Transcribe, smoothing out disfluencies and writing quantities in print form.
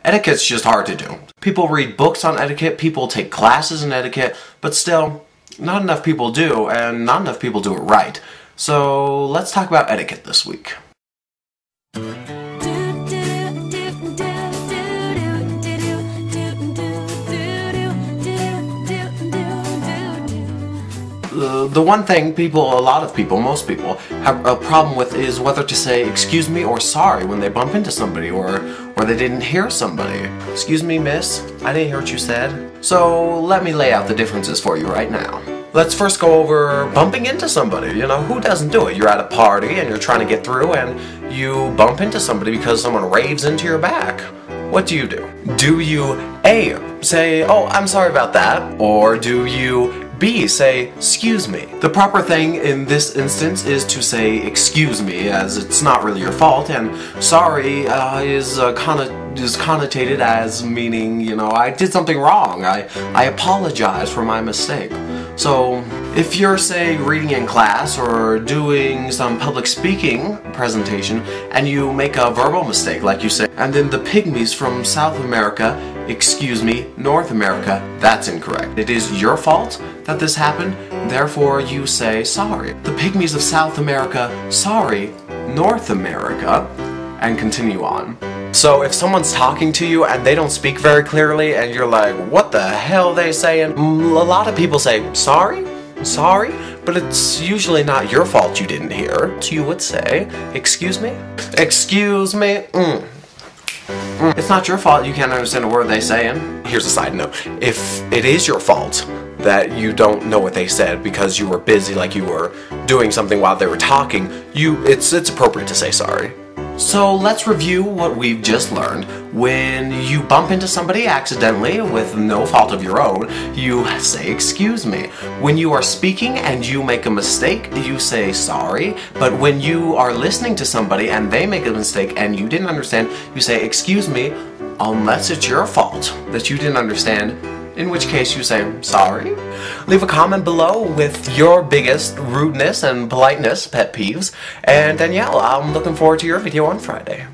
Etiquette's just hard to do. People read books on etiquette, people take classes in etiquette, but still, not enough people do, and not enough people do it right. So let's talk about etiquette this week. The one thing a lot of people, most people, have a problem with is whether to say excuse me or sorry when they bump into somebody or they didn't hear somebody. Excuse me, miss, I didn't hear what you said. So let me lay out the differences for you right now. Let's first go over bumping into somebody. You know, who doesn't do it? You're at a party and you're trying to get through and you bump into somebody because someone raves into your back. What do? Do you A, say, oh, I'm sorry about that, or do you B, say, excuse me? The proper thing in this instance is to say, excuse me, as it's not really your fault, and sorry is connotated as meaning, you know, I did something wrong, I apologize for my mistake. So, if you're, say, reading in class or doing some public speaking presentation, and you make a verbal mistake, like you say, and then the pygmies from South America, excuse me, North America, that's incorrect. It is your fault that this happened, therefore you say sorry. The pygmies of South America, sorry, North America, and continue on. So if someone's talking to you and they don't speak very clearly and you're like, what the hell are they saying? A lot of people say, sorry, but it's usually not your fault you didn't hear. So you would say, excuse me? Excuse me? It's not your fault you can't understand a word they're saying. Here's a side note. If it is your fault that you don't know what they said because you were busy, like you were doing something while they were talking, it's appropriate to say sorry. So let's review what we've just learned. When you bump into somebody accidentally with no fault of your own, you say excuse me. When you are speaking and you make a mistake, you say sorry. But when you are listening to somebody and they make a mistake and you didn't understand, you say excuse me, unless it's your fault that you didn't understand, in which case you say sorry. Leave a comment below with your biggest rudeness and politeness pet peeves, and Danielle, I'm looking forward to your video on Friday.